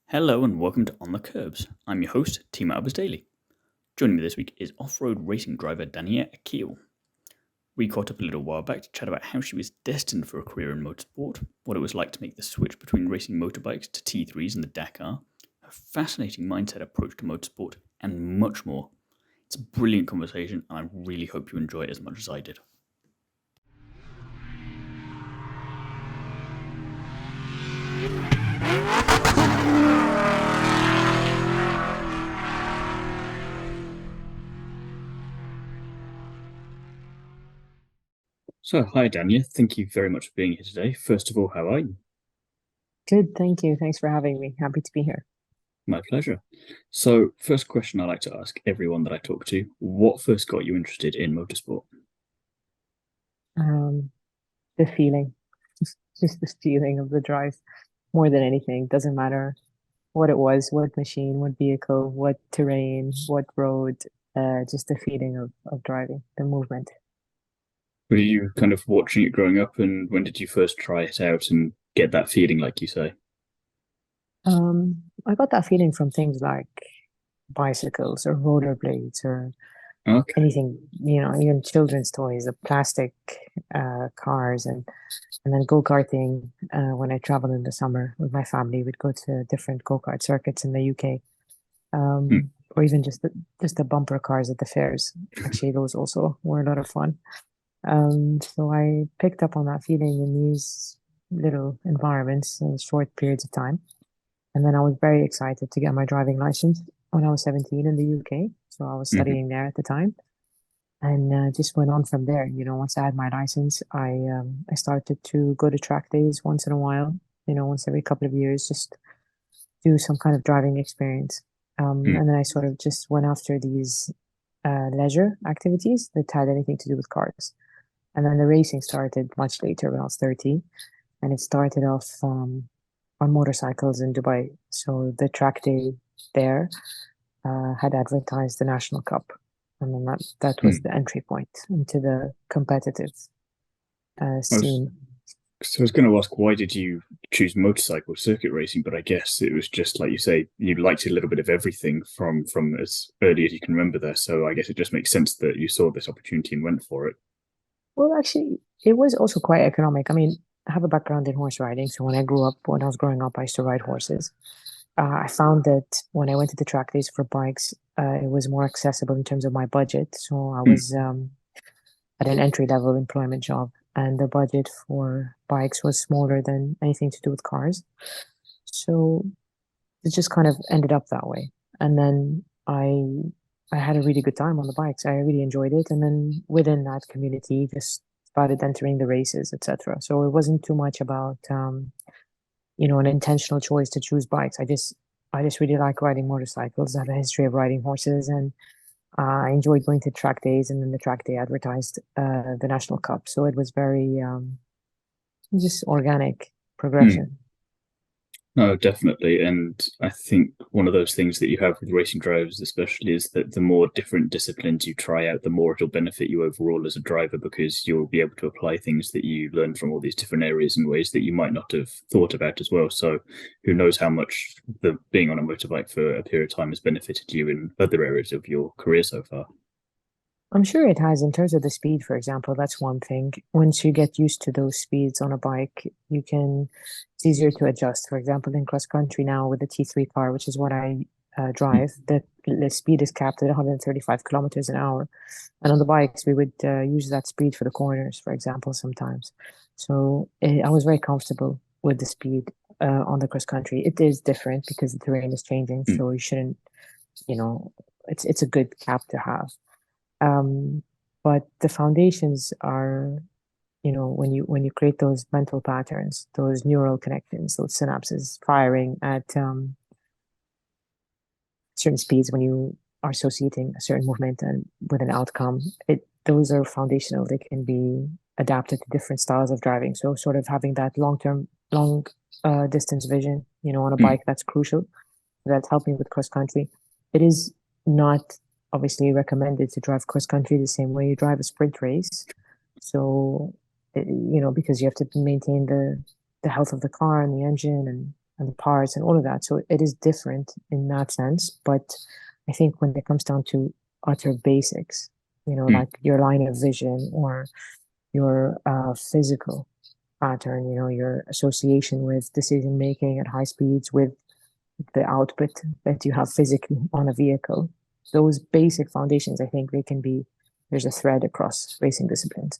Hello and welcome to On the Kerbs. I'm your host, Team Albers Daily. Joining me this week is off-road racing driver Dania Akeel. We caught up a little while back to chat about how she was destined for a career in motorsport, what it was like to make the switch between racing motorbikes to T3s and the Dakar, her fascinating mindset approach to motorsport, and much more. It's a brilliant conversation and I really hope you enjoy it as much as I did. So, hi Dania, thank you very much for being here today. First of all, how are you? Good, thank you. Thanks for having me. Happy to be here. My pleasure. So, first question I like to ask everyone that I talk to, what first got you interested in motorsport? The feeling, just the feeling of the drive, more than anything. Doesn't matter what it was, what machine, what vehicle, what terrain, what road. Just the feeling of driving, the movement. Were you kind of watching it growing up, and when did you first try it out and get that feeling, like you say? I got that feeling from things like bicycles or rollerblades or Okay. anything, even children's toys, the plastic cars and then go-karting. When I traveled in the summer with my family, we'd go to different go-kart circuits in the UK, Hmm. or even just the bumper cars at the fairs. Actually, those also were a lot of fun. So I picked up on that feeling in these little environments in short periods of time. And then I was very excited to get my driving license when I was 17 in the UK. So I was Hmm. studying there at the time and just went on from there. Once I had my license, I started to go to track days once in a while. Once every couple of years, just do some kind of driving experience. Hmm. And then I sort of just went after these leisure activities that had anything to do with cars. And then the racing started much later when I was 30, and it started off on motorcycles in Dubai. So the track day there had advertised the National Cup, and then that was Hmm. the entry point into the competitive I was, scene. so I was going to ask, why did you choose motorcycle circuit racing? But I guess it was just like you say, you liked a little bit of everything from as early as you can remember there. So I guess it just makes sense that you saw this opportunity and went for it. Well, actually, it was also quite economic. I mean, I have a background in horse riding, so when I was growing up, I used to ride horses. I found that when I went to the track days for bikes, it was more accessible in terms of my budget. So I Hmm. was at an entry level employment job, and the budget for bikes was smaller than anything to do with cars. So it just kind of ended up that way. And then I had a really good time on the bikes. I really enjoyed it. And then within that community, just started entering the races, etc. So it wasn't too much about an intentional choice to choose bikes. I just really like riding motorcycles. I have a history of riding horses, and I enjoyed going to track days. And then the track day advertised the National Cup, so it was very just organic Hmm. progression. No, definitely. And I think one of those things that you have with racing drivers, especially, is that the more different disciplines you try out, the more it'll benefit you overall as a driver because you'll be able to apply things that you learn from all these different areas in ways that you might not have thought about as well. So who knows how much the being on a motorbike for a period of time has benefited you in other areas of your career so far. I'm sure it has in terms of the speed, for example. That's one thing. Once you get used to those speeds on a bike, it's easier to adjust. For example, in cross country now with the T3 car, which is what I drive, the speed is capped at 135 kilometers an hour. And on the bikes, we would use that speed for the corners, for example, sometimes. So I was very comfortable with the speed on the cross country. It is different because the terrain is changing, Mm, so you shouldn't, you know, it's a good cap to have. Um, but the foundations are, when you create those mental patterns, those neural connections, those synapses firing at certain speeds when you are associating a certain movement and with an outcome, those are foundational. They can be adapted to different styles of driving. So sort of having that long distance vision, on a mm, bike, that's crucial. That's helping with cross country. It is not obviously recommended to drive cross country the same way you drive a sprint race. So, because you have to maintain the health of the car and the engine and and the parts and all of that. So it is different in that sense. But I think when it comes down to utter basics, like your line of vision or your physical pattern, your association with decision making at high speeds, with the output that you have physically on a vehicle, those basic foundations, I think there's a thread across racing disciplines.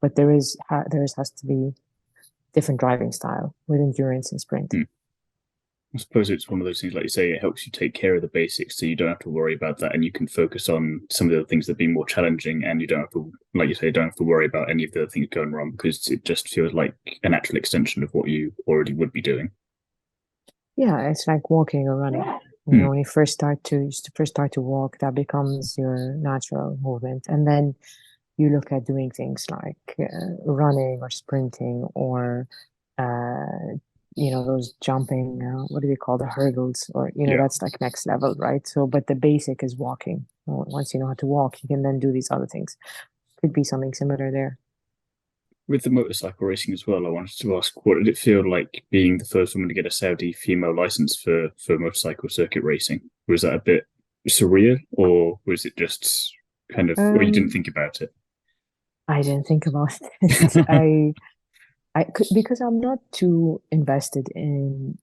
But there has to be different driving style with endurance and sprint. I suppose it's one of those things, like you say, it helps you take care of the basics, so you don't have to worry about that, and you can focus on some of the things that have been more challenging, and you don't have to, like you say, don't have to worry about any of the things going wrong, because it just feels like a natural extension of what you already would be doing. Yeah, it's like walking or running. When you first start to walk, that becomes your natural movement, and then you look at doing things like running or sprinting or those jumping, what do they call the hurdles, or that's like next level, right? So but the basic is walking. Once you know how to walk, you can then do these other things. Could be something similar there. With the motorcycle racing as well, I wanted to ask, what did it feel like being the first woman to get a Saudi female license for motorcycle circuit racing? Was that a bit surreal, or was it just kind of, or you didn't think about it? I didn't think about it. I could, because I'm not too invested in,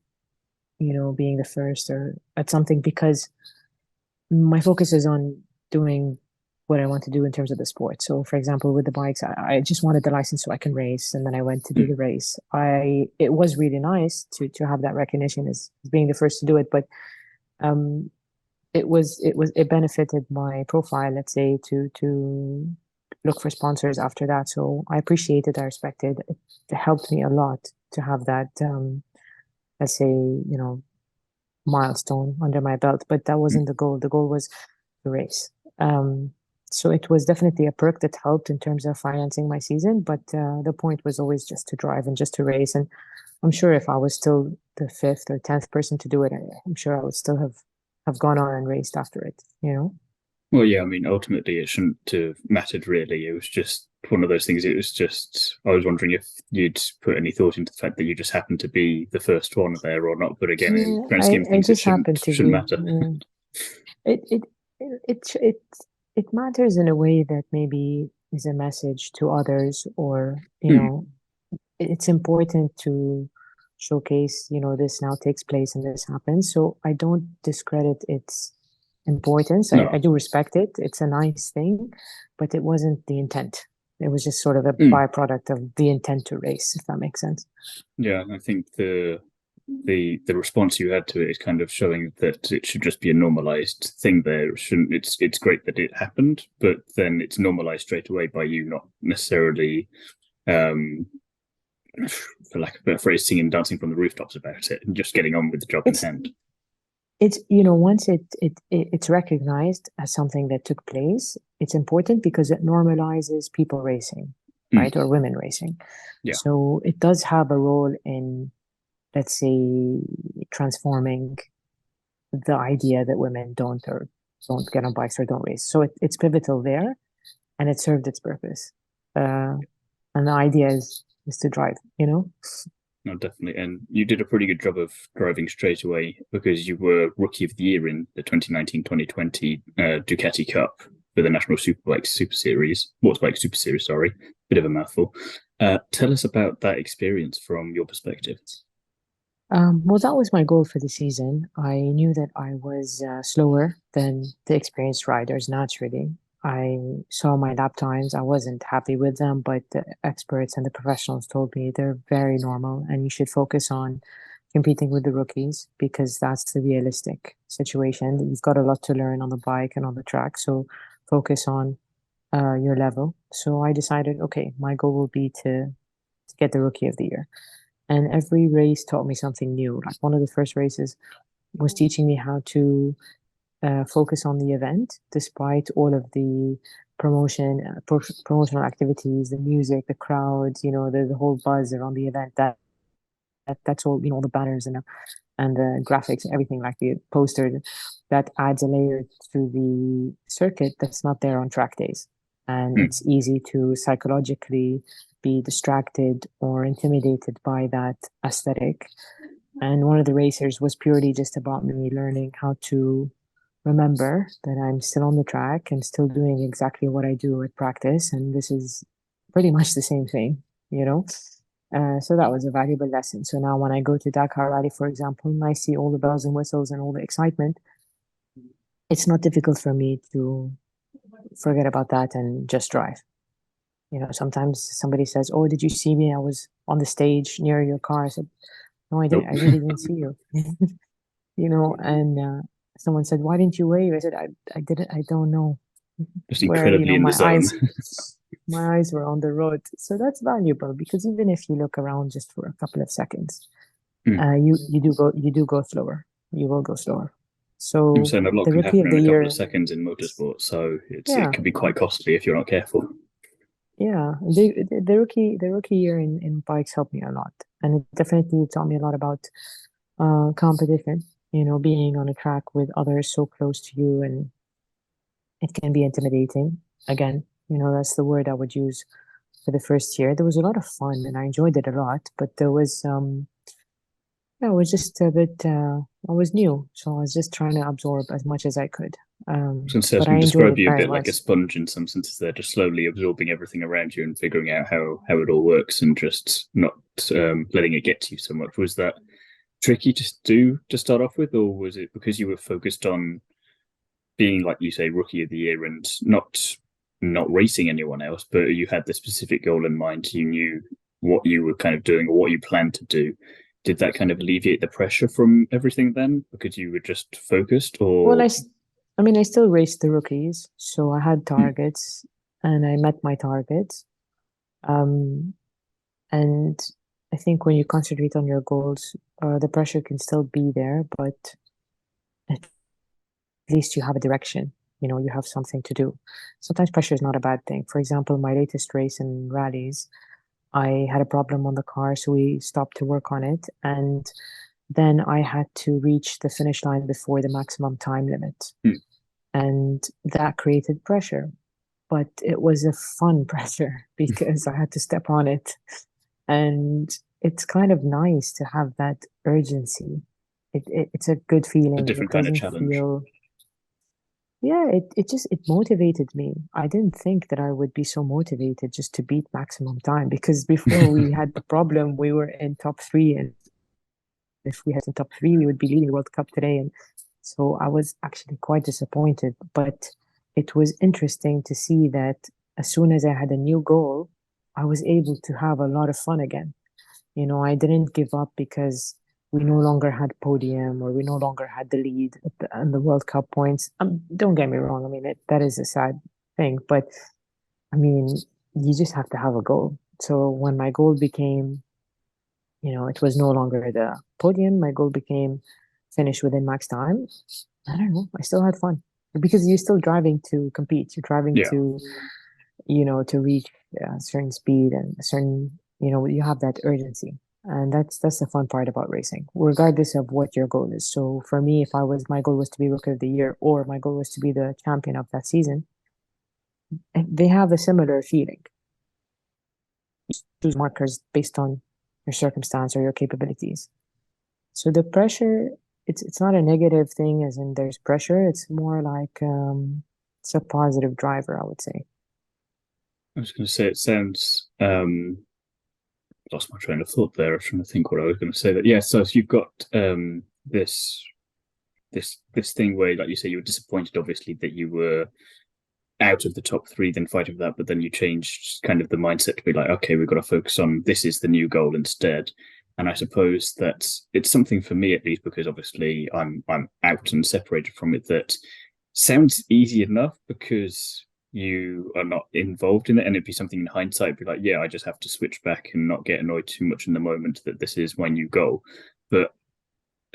being the first or at something, because my focus is on doing what I want to do in terms of the sport. So, for example, with the bikes, I just wanted the license so I can race, and then I went to do the race. It was really nice to have that recognition as being the first to do it, but it benefited my profile, let's say, to look for sponsors after that. So I appreciated, I respected. It helped me a lot to have that, let's say, milestone under my belt. But that wasn't the goal. The goal was to race. So it was definitely a perk that helped in terms of financing my season. But the point was always just to drive and just to race. And I'm sure if I was still the 5th or 10th person to do it, I'm sure I would still have gone on and raced after it, Well, yeah, I mean, ultimately it shouldn't have mattered, really. It was just one of those things. It was just, I was wondering if you'd put any thought into the fact that you just happened to be the first one there or not. But again, in the grand scheme of things, it shouldn't matter. It matters in a way that maybe is a message to others, or, it's important to showcase, this now takes place and this happens. So I don't discredit its importance. No. I do respect it. It's a nice thing, but it wasn't the intent. It was just sort of a byproduct of the intent to race, if that makes sense. Yeah, I think the response you had to it is kind of showing that it should just be a normalized thing there. It shouldn't. It's great that it happened, but then it's normalized straight away by you not necessarily, for lack of a better phrase, singing and dancing from the rooftops about it and just getting on with the job in hand. It's, once it's recognized as something that took place, it's important because it normalizes people racing, right? Or women racing. Yeah. So it does have a role in, let's say, transforming the idea that women don't get on bikes or don't race. So it's pivotal there, and it served its purpose. And the idea is to drive, No, definitely. And you did a pretty good job of driving straight away, because you were Rookie of the Year in the 2019-2020 Ducati Cup for the National Motorbikes Super Series. Sorry. Bit of a mouthful. Tell us about that experience from your perspective. Well, that was my goal for the season. I knew that I was slower than the experienced riders naturally. I saw my lap times. I wasn't happy with them, but the experts and the professionals told me they're very normal and you should focus on competing with the rookies, because that's the realistic situation. You've got a lot to learn on the bike and on the track, so focus on your level. So I decided, okay, my goal will be to get the Rookie of the Year. And every race taught me something new. Like one of the first races was teaching me how to focus on the event, despite all of the promotional activities, the music, the crowds, the whole buzz around the event. That's all, all the banners and the graphics, everything, like the poster, that adds a layer to the circuit that's not there on track days. And it's easy to psychologically be distracted or intimidated by that aesthetic. And one of the racers was purely just about me learning how to remember that I'm still on the track and still doing exactly what I do at practice. And this is pretty much the same thing, you know? So that was a valuable lesson. So now when I go to Dakar Rally, for example, and I see all the bells and whistles and all the excitement, it's not difficult for me to forget about that and just drive. You know, sometimes somebody says, "Oh, did you see me? I was on the stage near your car." I said, "No, I didn't. Nope. I really didn't see you." You know, and someone said, "Why didn't you wave?" I said, "I didn't. I don't know Just where." You incredibly know, in the zone. my eyes were on the road. So that's valuable because even if you look around just for a couple of seconds, you do go slower. You will go slower. I'm So saying a lot the can rookie happen of in the a couple of year, seconds in motorsport, so it yeah, can be quite costly if you're not careful. yeah. The rookie year in bikes helped me a lot, and it definitely taught me a lot about competition. You know, being on a track with others so close to you, and it can be intimidating. Again, you know, that's the word I would use for the first year. There was a lot of fun, and I enjoyed it a lot. But there was, yeah, it was just a bit. I was new, so I was just trying to absorb as much as I could. I was going to say, I But can I enjoyed describe it you a very bit like much. a sponge in some senses. They're just slowly absorbing everything around you and figuring out how it all works and just not letting it get to you so much. Was that tricky to start off with, or was it because you were focused on being, like you say, rookie of the year and not racing anyone else, but you had the specific goal in mind? You knew what you were kind of doing or what you planned to do. Did that kind of alleviate the pressure from everything then because you were just focused, Well, or I mean, I still raced the rookies, so I had hmm, targets, and I met my targets. Um, and I think when you concentrate on your goals, the pressure can still be there, but at least you have a direction. You know, you have something to do. Sometimes pressure is not a bad thing. For example, my latest race in rallies, I had a problem on the car, so we stopped to work on it. And then I had to reach the finish line before the maximum time limit. hmm, And that created pressure. But it was a fun pressure because I had to step on it. And it's kind of nice to have that urgency. It's a good a feeling. It different kind of doesn't challenge? feel, yeah, it motivated me. I didn't think that I would be so motivated just to beat maximum time because before we had the problem, we were in top three. And if we had in top three, we would be leading the World Cup today. And so I was actually quite disappointed. But it was interesting to see that as soon as I had a new goal, I was able to have a lot of fun again. You know, I didn't give up because we no longer had podium or we no longer had the lead and the World Cup points. Don't get me wrong. I mean, that is a sad thing, but I mean, you just have to have a goal. So when my goal became, you know, it was no longer the podium, my goal became finish within max time. I don't know. I still had fun because you're still driving to compete. You're driving Yeah, to, you know, to reach a certain speed and a certain, you know, you have that urgency. And that's the fun part about racing, regardless of what your goal is. So for me, if I was my goal was to be rookie of the year or my goal was to be the champion of that season, they have a similar feeling. Choose markers based on your circumstance or your capabilities. So the pressure, it's not a negative thing as in there's pressure. It's more like it's a positive driver, I would say. I was going to say it sounds. Lost my train of thought there. I was trying to think what I was going to say. That yeah, so you've got this thing where, like you say, you were disappointed, obviously, that you were out of the top three, then fighting for that, but then you changed kind of the mindset to be like, okay, we've got to focus on this is the new goal instead. And I suppose that it's something for me at least, because obviously I'm out and separated from it. That sounds easy enough because you are not involved in it, and it'd be something in hindsight, be like, yeah, I just have to switch back and not get annoyed too much in the moment that this is my new goal. But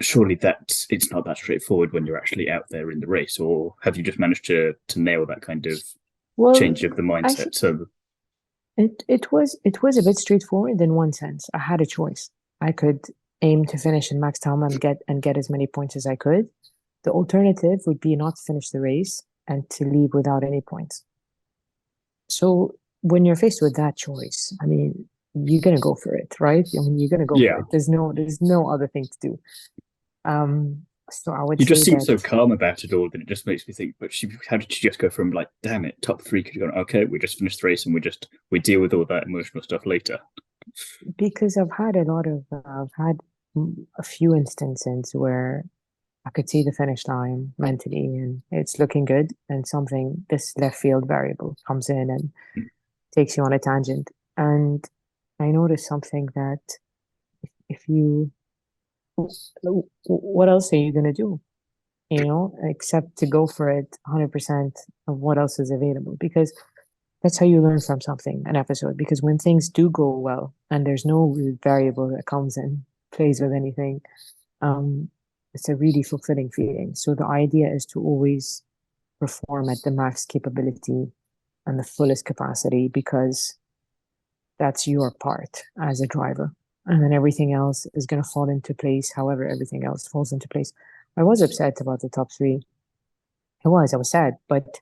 surely that it's not that straightforward when you're actually out there in the race, or have you just managed to nail that kind of Well, change of the I think mindset? So it was a bit straightforward in one sense. I had a choice. I could aim to finish in max time and get as many points as I could. The alternative would be not to finish the race and to leave without any points. So when you're faced with that choice, I mean, you're gonna go for it, right? I mean, you're gonna go for Yeah. it. There's no other thing to do. So I would You just say seem that so calm about it all that it just makes me think, but how did she just go from like, damn it, top three could have gone, okay, we just finished the race and we deal with all that emotional stuff later. because I've had a few instances where I could see the finish line mentally and it's looking good, and this left field variable comes in and takes you on a tangent. And I noticed something that if you, what else are you going to do? Except to go for it 100% of what else is available. Because that's how you learn from something, an episode. Because when things do go well and there's no variable that comes and plays with anything, um, it's a really fulfilling feeling. So the idea is to always perform at the max capability and the fullest capacity, because that's your part as a driver. And then everything else is going to fall into place however everything else falls into place. I was upset about the top three. I was sad, but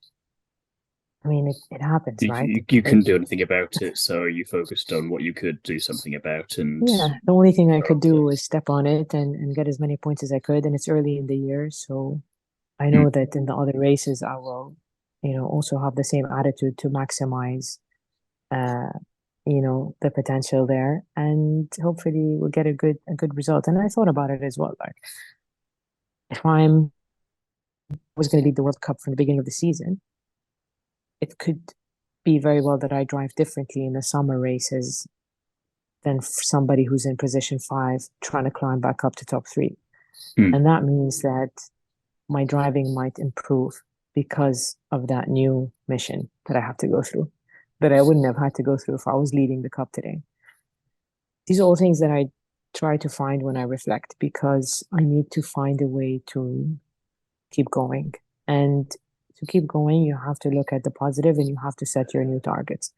I mean, it happens, right? You couldn't do anything about it, so you focused on what you could do something about, and Yeah, the only thing I could do was step on it and get as many points as I could. And it's early in the year, so I know that in the other races I will, also have the same attitude to maximize, uh, the potential there, and hopefully we'll get a good result. And I thought about it as well, like if I'm was going to lead the World Cup from the beginning of the season, it could be very well that I drive differently in the summer races than somebody who's in position 5 trying to climb back up to top 3. And that means that my driving might improve because of that new mission that I have to go through, that I wouldn't have had to go through if I was leading the cup today. These are all things that I try to find when I reflect, because I need to find a way to keep going. And to keep going, you have to look at the positive and you have to set your new targets.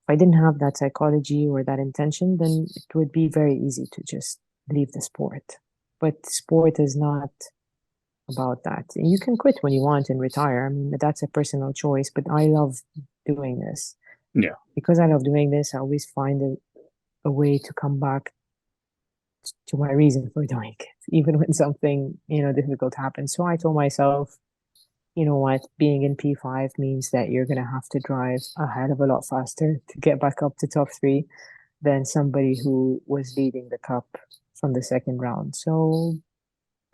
If I didn't have that psychology or that intention, then it would be very easy to just leave the sport. But sport is not about that. You can quit when you want and retire. I mean, that's a personal choice, but I love doing this. Yeah. Because I love doing this, I always find a way to come back to my reason for doing it, even when something, difficult happens. So I told myself, you know what, being in P5 means that you're going to have to drive a hell of a lot faster to get back up to top 3 than somebody who was leading the cup from the second round. So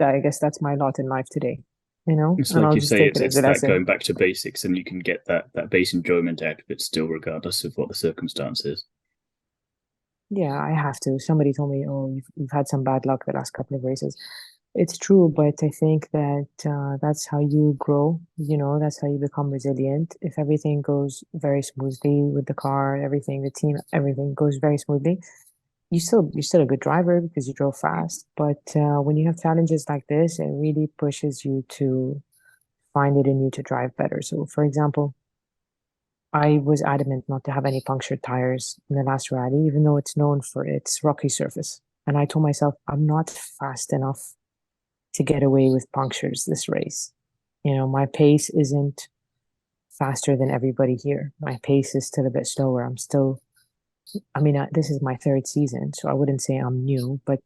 I guess that's my lot in life today, It's and like I'll you just say, take it as it's a that lesson. going back to basics, and you can get that base enjoyment out of it still, regardless of what the circumstances. Yeah, I have to. Somebody told me, oh, you've had some bad luck the last couple of races. It's true, but I think that that's how you grow. That's how you become resilient. If everything goes very smoothly with the car, everything, the team, everything goes very smoothly, you're still a good driver because you drove fast. But when you have challenges like this, it really pushes you to find it in you to drive better. So, for example, I was adamant not to have any punctured tires in the last rally, even though it's known for its rocky surface. And I told myself, I'm not fast enough to get away with punctures this race. My pace isn't faster than everybody here. My pace is still a bit slower. This is my third season, so I wouldn't say I'm new, but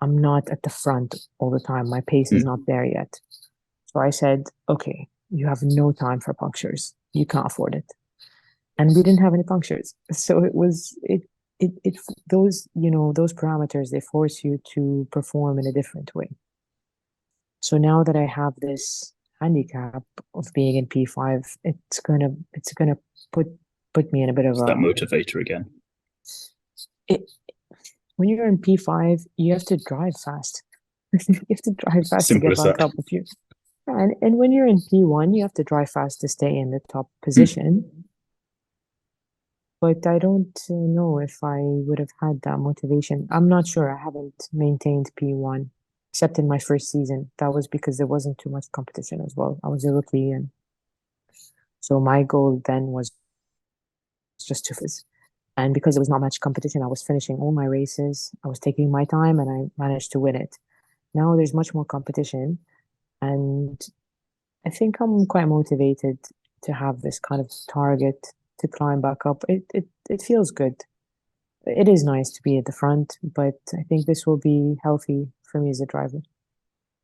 I'm not at the front all the time. My pace is not there yet. So I said, okay, you have no time for punctures. You can't afford it. And we didn't have any punctures. So those parameters, they force you to perform in a different way. So now that I have this handicap of being in P5, it's gonna put me in a bit of It's that motivator again. When you're in P5, you have to drive fast. You have to drive fast Simple to as get back that. up. And when you're in P1, you have to drive fast to stay in the top position. But I don't know if I would have had that motivation. I'm not sure. I haven't maintained P1 except in my first season. That was because there wasn't too much competition as well. I was a rookie, and so my goal then was just to finish. And because there was not much competition, I was finishing all my races. I was taking my time, and I managed to win it. Now there's much more competition, and I think I'm quite motivated to have this kind of target to climb back up. It feels good. It is nice to be at the front, but I think this will be healthy for me as a driver.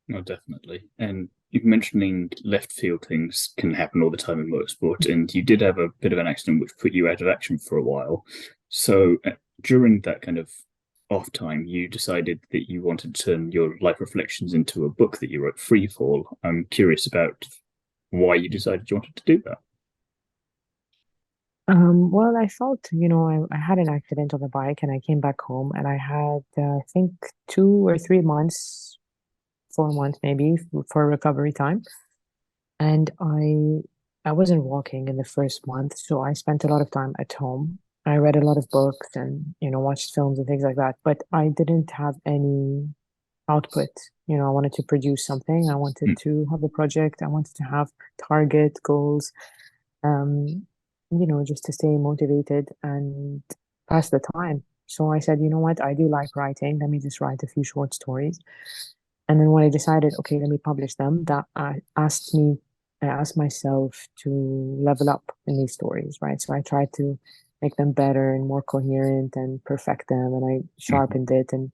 No, definitely. And you're mentioning left field things can happen all the time in motorsport, and you did have a bit of an accident which put you out of action for a while. So during that kind of off time, you decided that you wanted to turn your life reflections into a book that you wrote, Free Fall. I'm curious about why you decided you wanted to do that. Well, I felt, I had an accident on the bike and I came back home and I had, I think, 2 or 3 months, 4 months maybe for recovery time. And I wasn't walking in the first month, so I spent a lot of time at home. I read a lot of books and, watched films and things like that, but I didn't have any output. I wanted to produce something. I wanted Mm. to have a project. I wanted to have target goals, um, just to stay motivated and pass the time. So I said, you know what? I do like writing. Let me just write a few short stories. And then when I decided, okay, let me publish them, I asked myself to level up in these stories, right? So I tried to make them better and more coherent and perfect them, and I Mhm. sharpened it. And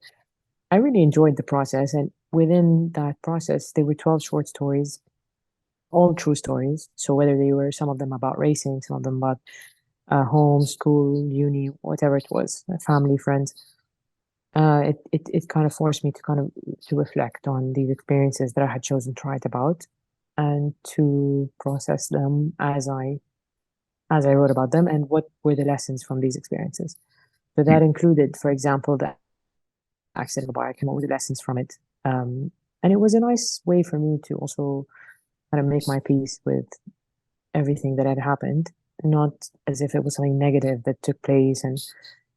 I really enjoyed the process. And within that process, there were 12 short stories, all true stories. So whether they were some of them about racing, some of them about home, school, uni, whatever it was, family, friends, it kind of forced me to kind of to reflect on these experiences that I had chosen to write about and to process them as I wrote about them and what were the lessons from these experiences. So that Mm. included, for example, the accident on the bike and what were the lessons from it. And it was a nice way for me to also kind of make my peace with everything that had happened, not as if it was something negative that took place. And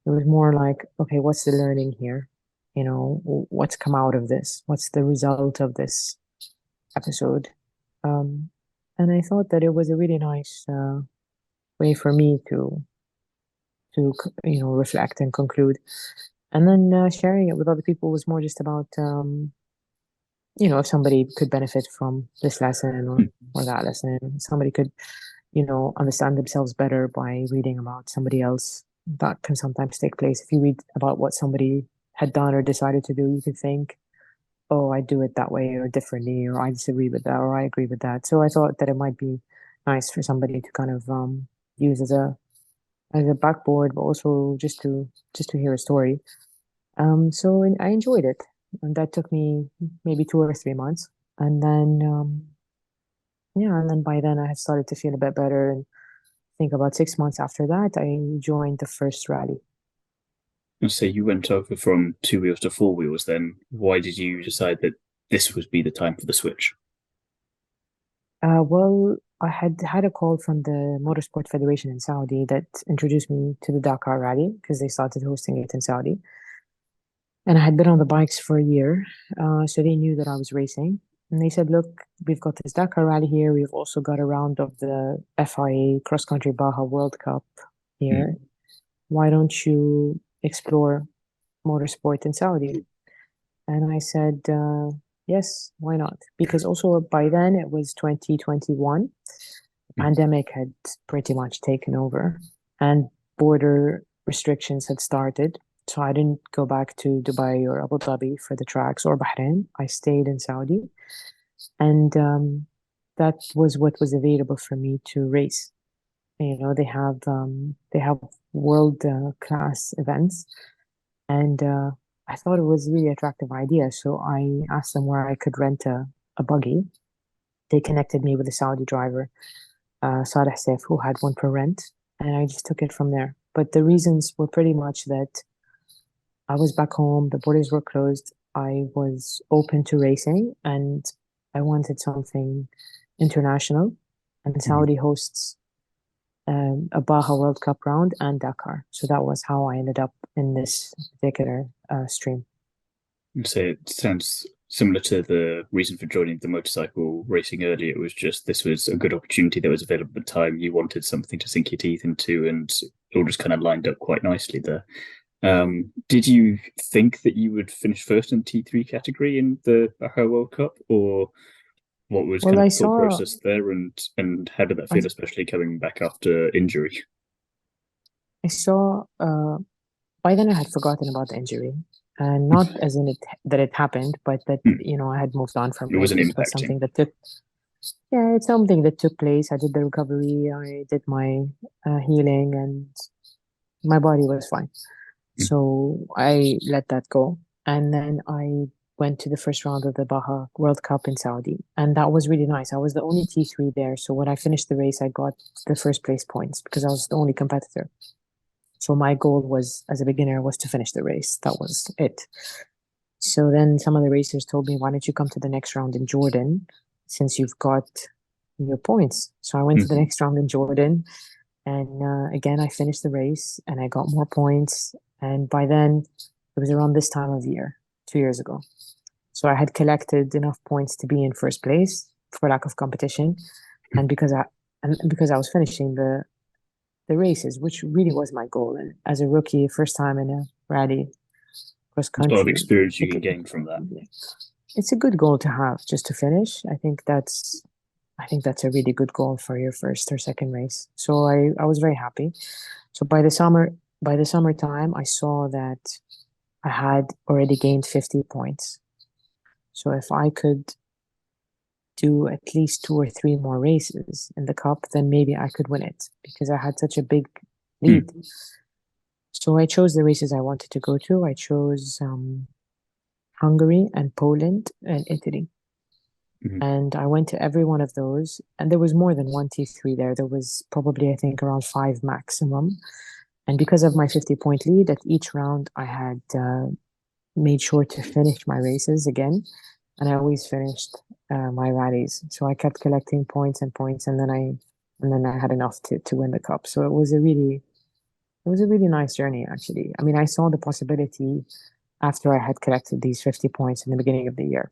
it was more like, okay, what's the learning here? What's come out of this? What's the result of this episode? Um, and I thought that it was a really nice way for me to reflect and conclude. And then sharing it with other people was more just about if somebody could benefit from this lesson or that lesson, somebody could understand themselves better by reading about somebody else. That can sometimes take place. If you read about what somebody had done or decided to do, you could think, oh, I do it that way or differently, or I disagree with that, or I agree with that. So I thought that it might be nice for somebody to kind of use as a backboard, but also just to hear a story. So I enjoyed it, and that took me maybe 2 or 3 months, and then yeah, and then by then I had started to feel a bit better, and I think about 6 months after that, I joined the first rally. And say you went over from two wheels to four wheels, then why did you decide that this would be the time for the switch? Well, I had had a call from the Motorsport Federation in Saudi that introduced me to the Dakar Rally because they started hosting it in Saudi. And I had been on the bikes for a year, so they knew that I was racing. And they said, "Look, we've got this Dakar Rally here. We've also got a round of the FIA Cross Country Baja World Cup Mm. here. Why don't you explore motorsport in Saudi?" And I said, yes, why not? Because also by then it was 2021. The Mm. pandemic had pretty much taken over and border restrictions had started. So I didn't go back to Dubai or Abu Dhabi for the tracks or Bahrain. I stayed in Saudi. And that was what was available for me to race. They have world class events, and I thought it was a really attractive idea. So I asked them where I could rent a buggy. They connected me with a Saudi driver, Saleh Saif, who had one for rent, and I just took it from there. But the reasons were pretty much that I was back home, the borders were closed, I was open to racing, and I wanted something international. And Mm. Saudi hosts a Baja World Cup round and Dakar. So that was how I ended up in this particular stream. So it sounds similar to the reason for joining the motorcycle racing earlier. It was just this was a good opportunity that was available at the time. You wanted something to sink your teeth into, and it all just kind of lined up quite nicely there. Did you think that you would finish first in T3 category in the Baja World Cup, or what was Well, kind of I the thought saw, process there, and how did that I, feel, especially coming back after injury? I saw by then I had forgotten about the injury. And not as in it that it happened, but that, Hmm. I had moved on from It it. wasn't It was impacting. something that took, yeah, it's something that took place. I did the recovery, I did my healing, and my body was fine. Hmm. So I let that go. And then I went to the first round of the Baja World Cup in Saudi. And that was really nice. I was the only T3 there. So when I finished the race, I got the first place points because I was the only competitor. So my goal was, as a beginner, was to finish the race. That was it. So then some of the racers told me, why don't you come to the next round in Jordan since you've got your points? So I went to the next round in Jordan. And again, I finished the race and I got more points. And by then, it was around this time of year, 2 years ago. So I had collected enough points to be in first place for lack of competition, and because I was finishing the races, which really was my goal. And as a rookie, first time in a rally cross There's a lot of country, experience you can gain from that. it's a good goal to have just to finish. I think that's a really good goal for your first or second race. So I was very happy. So by the summertime, I saw that I had already gained 50 points. So if I could do at least 2 or 3 more races in the cup, then maybe I could win it because I had such a big lead. So I chose the races I wanted to go to. I chose Hungary and Poland and Italy. And I went to every one of those. And there was more than one T3 there. There was probably, I think, around 5 maximum. And because of my 50-point lead at each round, I had made sure to finish my races again. And I always finished my rallies. So I kept collecting points and points, and then I had enough to win the cup. So it was a really nice journey, actually. I mean, I saw the possibility after I had collected these 50 points in the beginning of the year.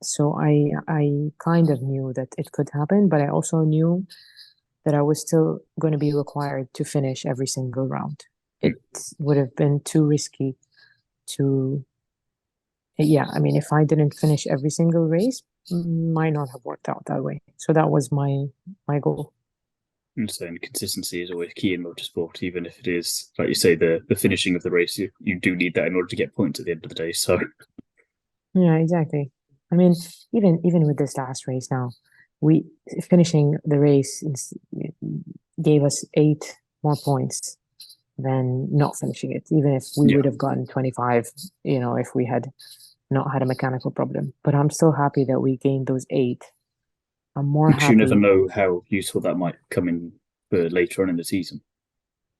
So I kind of knew that it could happen, but I also knew that I was still going to be required to finish every single round. It would have been too risky to, yeah, I mean, if I didn't finish every single race, might not have worked out that way. So that was my goal. And so consistency is always key in motorsport, even if it is, like you say, the finishing of the race. You do need that in order to get points at the end of the day. So Yeah, exactly. I mean, even with this last race now, we finishing the race gave us 8 more points than not finishing it, even if we yeah, would have gotten 25, if we had not had a mechanical problem. But I'm still happy that we gained those 8. I'm more because you never happy. know how useful that might come in for later on in the season.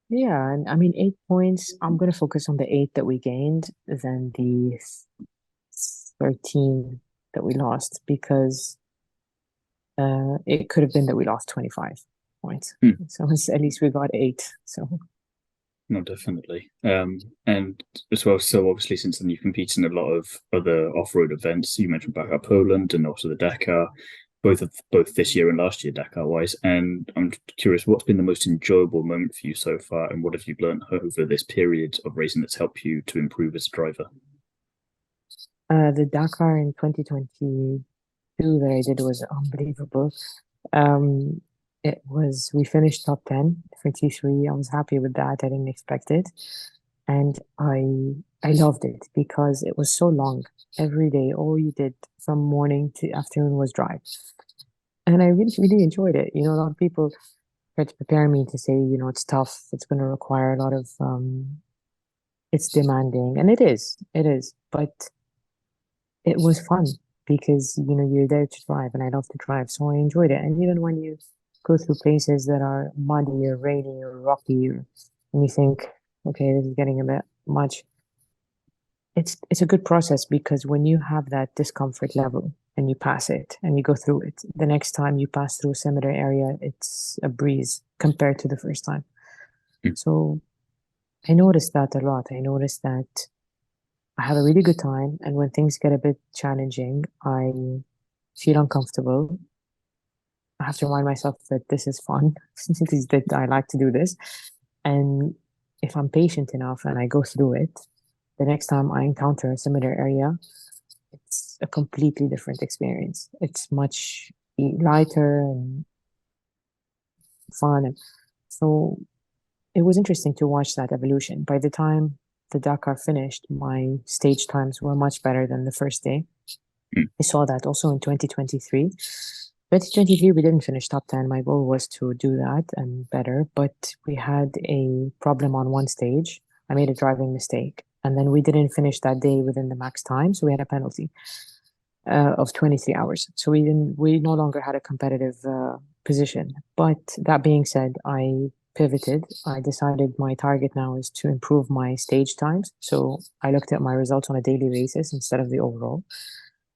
Yeah, and I mean, 8 points, I'm going to focus on the 8 that we gained than the 13 that we lost because it could have been that we lost 25 points. So at least we got 8. So No, definitely. And as well, so obviously since then you've competed in a lot of other off-road events. You mentioned back Poland and also the Dakar, both this year and last year Dakar wise. And I'm curious, what's been the most enjoyable moment for you so far, and what have you learned over this period of racing that's helped you to improve as a driver? the Dakar in 2022 that I did was unbelievable. Um, we finished top 10 for T3. I was happy with that. I didn't expect it. And I loved it because it was so long. Every day, all you did from morning to afternoon was drive. And I really, really enjoyed it. A lot of people try to prepare me to say, it's tough. It's going to require a lot of, it's demanding. And it is. But it was fun because, you're there to drive and I love to drive. So I enjoyed it. And even when you go through places that are muddy or rainy or rocky, and you think, okay, this is getting a bit much, it's a good process because when you have that discomfort level and you pass it and you go through it, the next time you pass through a similar area, it's a breeze compared to the first time. So I noticed that a lot. I noticed that I have a really good time, and when things get a bit challenging, I feel uncomfortable. I have to remind myself that this is fun, that I like to do this. And if I'm patient enough and I go through it, the next time I encounter a similar area, it's a completely different experience. It's much lighter and fun. And so it was interesting to watch that evolution. By the time the Dakar finished, my stage times were much better than the first day. Mm. I saw that also in 2023. 2023, we didn't finish top 10. My goal was to do that and better, but we had a problem on one stage. I made a driving mistake, and then we didn't finish that day within the max time, so we had a penalty of 23 hours. So we no longer had a competitive position. But that being said, I pivoted. I decided my target now is to improve my stage times. So I looked at my results on a daily basis instead of the overall,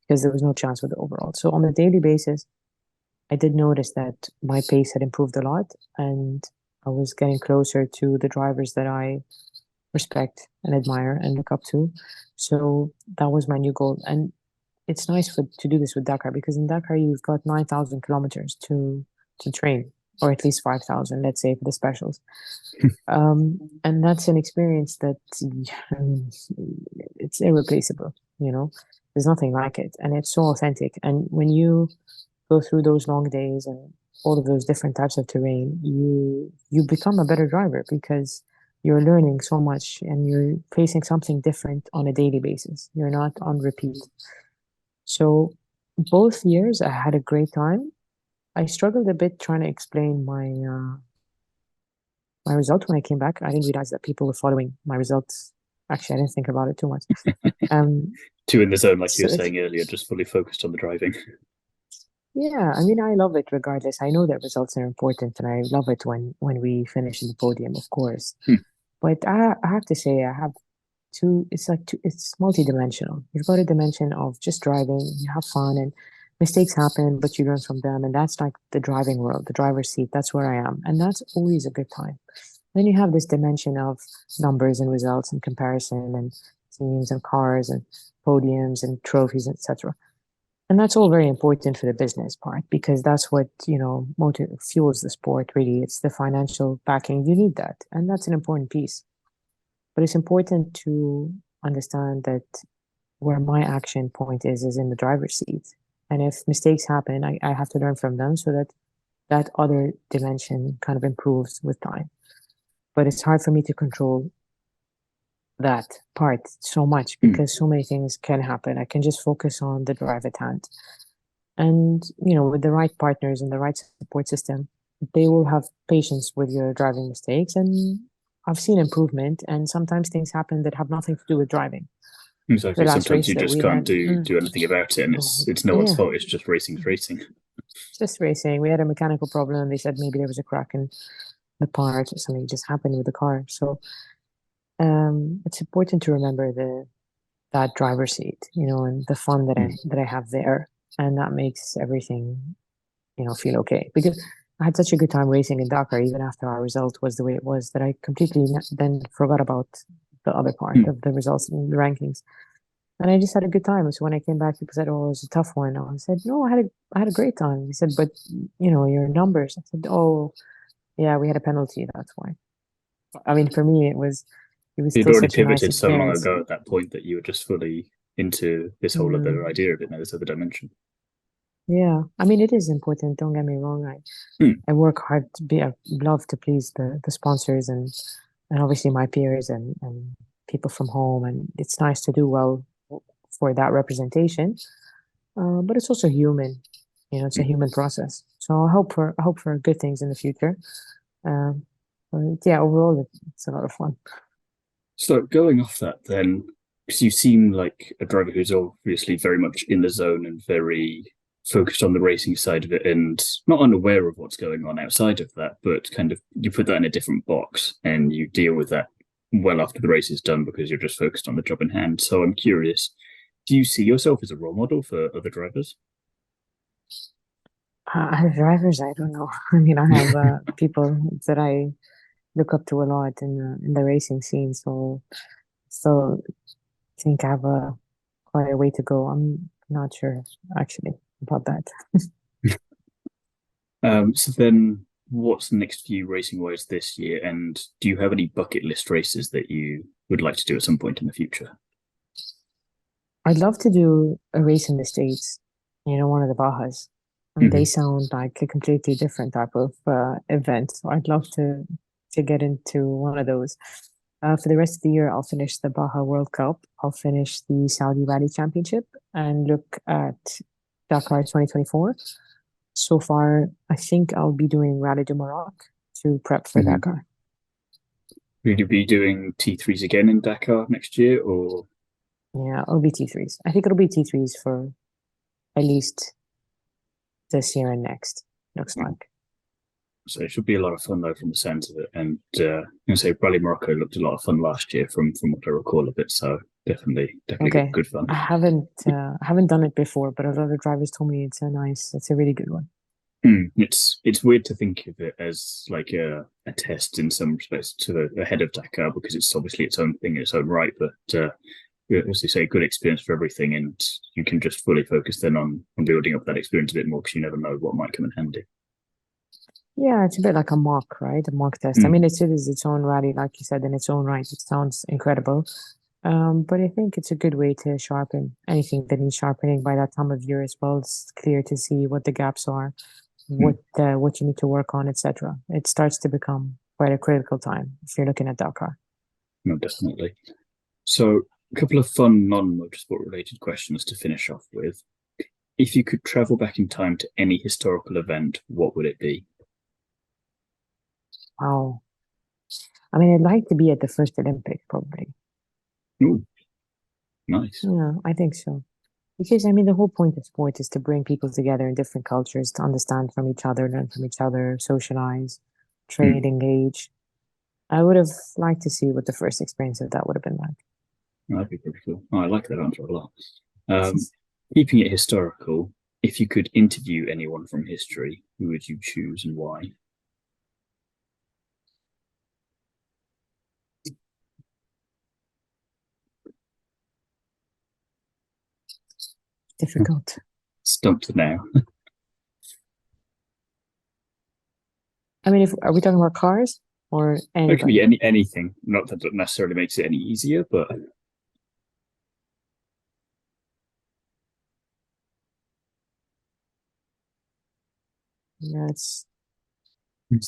because there was no chance with the overall. So on a daily basis, I did notice that my pace had improved a lot, and I was getting closer to the drivers that I respect and admire and look up to. So that was my new goal. And it's nice to do this with Dakar, because in Dakar you've got 9,000 kilometers to train, or at least 5,000, let's say, for the specials. And that's an experience that it's irreplaceable. There's nothing like it, and it's so authentic. And when you go through those long days and all of those different types of terrain, you become a better driver, because you're learning so much and you're facing something different on a daily basis. You're not on repeat. So both years I had a great time. I struggled a bit trying to explain my result when I came back. I didn't realize that people were following my results. Actually, I didn't think about it too much. Too in the zone, like you were So saying earlier, just fully focused on the driving. yeah, I mean, I love it regardless. I know that results are important, and I love it when we finish in the podium, of course. But I have to say, I have it's multi-dimensional. You've got a dimension of just driving, you have fun, and mistakes happen, but you learn from them. And that's like the driving world, the driver's seat. That's where I am. And that's always a good time. Then you have this dimension of numbers and results and comparison and teams and cars and podiums and trophies, etc. And that's all very important for the business part, because that's what, fuels the sport, really. It's the financial backing. You need that. And that's an important piece. But it's important to understand that where my action point is in the driver's seat. And if mistakes happen, I have to learn from them, so that that other dimension kind of improves with time. But it's hard for me to control that part so much, because so many things can happen. I can just focus on the drive at hand. And, with the right partners and the right support system, they will have patience with your driving mistakes. And I've seen improvement, and sometimes things happen that have nothing to do with driving. Exactly. The last Sometimes race you that just we can't had, do anything about it, and it's no one's fault. It's just racing's racing. just racing. We had a mechanical problem, and they said maybe there was a crack in the part, or something just happened with the car. So it's important to remember that driver's seat, and the fun that I have there, and that makes everything, feel okay. Because I had such a good time racing in Dakar, even after our result was the way it was, that I completely then forgot about the other part of the results and the rankings. And I just had a good time. So when I came back, people said, "Oh, it was a tough one." I said, "No, I had a great time." He said, "But your numbers." I said, "Oh, yeah, we had a penalty. That's why." I mean, for me, it was You'd still already such a nice pivoted so long experience. ago at that point that you were just fully into this whole other idea of it now, this other dimension. Yeah, I mean, it is important. Don't get me wrong. I work hard to be. I love to please the sponsors and obviously my peers and people from home. And it's nice to do well for that representation. But it's also human. It's a human process. So I hope for good things in the future. But yeah, overall, it's a lot of fun. So going off that then, because you seem like a driver who's obviously very much in the zone and very focused on the racing side of it and not unaware of what's going on outside of that, but kind of you put that in a different box and you deal with that well after the race is done because you're just focused on the job in hand. So I'm curious, do you see yourself as a role model for other drivers? As drivers, I don't know. I mean, I have people that I look up to a lot in the racing scene. So I think I have quite a way to go. I'm not sure actually about that. So then what's next for you racing wise this year? And do you have any bucket list races that you would like to do at some point in the future? I'd love to do a race in the States, one of the Bajas. And they sound like a completely different type of event. So I'd love to to get into one of those. For the rest of the year, I'll finish the Baja World Cup. I'll finish the Saudi Rally Championship and look at Dakar 2024. So far, I think I'll be doing Rally du Maroc to prep for Dakar. Will you be doing T3s again in Dakar next year, or? Yeah, it'll be T3s. I think it'll be T3s for at least this year and next, looks like. So it should be a lot of fun though from the sounds of it. And I say Rally Morocco looked a lot of fun last year from what I recall of it. So definitely good fun. I haven't done it before, but a lot of drivers told me it's a really good one. It's weird to think of it as like a test in some respects to the head of Dakar, because it's obviously its own thing in its own right, but as they say, good experience for everything, and you can just fully focus then on building up that experience a bit more, because you never know what might come in handy. Yeah, it's a bit like a mock, right? A mock test. I mean, it is its own rally, like you said, in its own right. It sounds incredible. But I think it's a good way to sharpen anything that needs sharpening by that time of year as well. It's clear to see what the gaps are, what you need to work on, etc. It starts to become quite a critical time if you're looking at Dakar. No, definitely. So a couple of fun non-motorsport related questions to finish off with. If you could travel back in time to any historical event, what would it be? Wow. I mean, I'd like to be at the first Olympic, probably. Ooh, nice. Yeah, I think so. Because, I mean, the whole point of sport is to bring people together in different cultures, to understand from each other, learn from each other, socialize, trade, engage. I would have liked to see what the first experience of that would have been like. That'd be pretty cool. Oh, I like that answer a lot. Keeping it historical, if you could interview anyone from history, who would you choose and why? Difficult. Stumped now. I mean, are we talking about cars or anybody? It could be anything. Not that it necessarily makes it any easier, but yeah, it's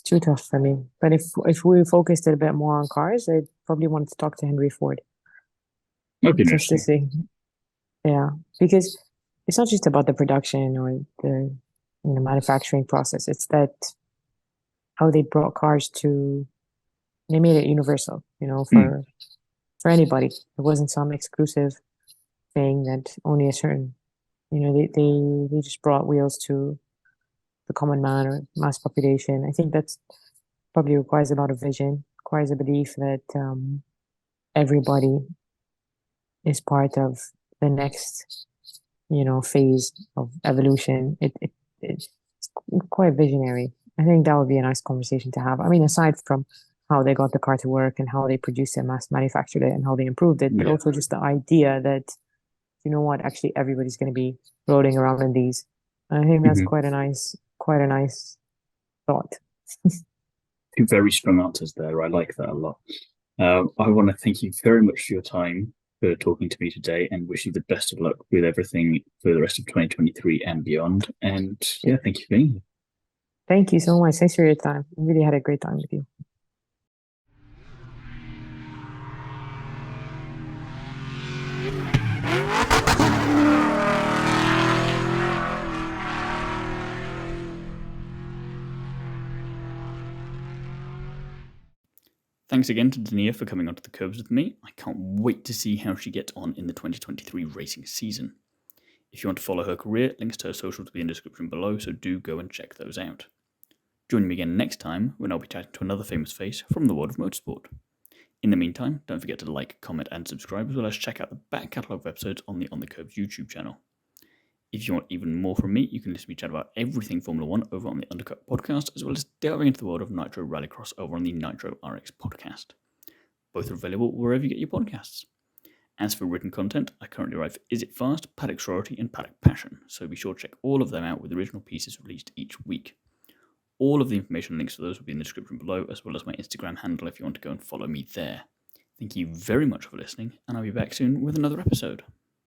too tough for me. But if we focused a bit more on cars, I probably wanted to talk to Henry Ford. that'd be Just to interesting. see. Yeah, because it's not just about the production or the manufacturing process. It's that how they brought cars to, they made it universal, for anybody. It wasn't some exclusive thing that only a certain, they just brought wheels to the common man or mass population. I think that's probably requires a lot of vision, requires a belief that everybody is part of the next, phase of evolution. It's quite visionary. I think that would be a nice conversation to have. I mean, aside from how they got the car to work and how they produced it, mass manufactured it, and how they improved it, but also just the idea that, actually everybody's going to be rolling around in these. I think that's quite a nice thought. Two very strong answers there. I like that a lot. I want to thank you very much for your time, for talking to me today, and wish you the best of luck with everything for the rest of 2023 and beyond. And thank you for being here. Thank you so much. Thanks for your time. I really had a great time with you. Thanks again to Dania for coming onto the Kerbs with me. I can't wait to see how she gets on in the 2023 racing season. If you want to follow her career, links to her socials will be in the description below, so do go and check those out. Join me again next time when I'll be chatting to another famous face from the world of motorsport. In the meantime, don't forget to like, comment and subscribe, as well as check out the back catalogue of episodes on the On the Kerbs YouTube channel. If you want even more from me, you can listen to me chat about everything Formula 1 over on the Undercut Podcast, as well as delving into the world of Nitro Rallycross over on the Nitro RX Podcast. Both are available wherever you get your podcasts. As for written content, I currently write for Is It Fast, Paddock Sorority and Paddock Passion, so be sure to check all of them out with original pieces released each week. All of the information and links to those will be in the description below, as well as my Instagram handle if you want to go and follow me there. Thank you very much for listening, and I'll be back soon with another episode.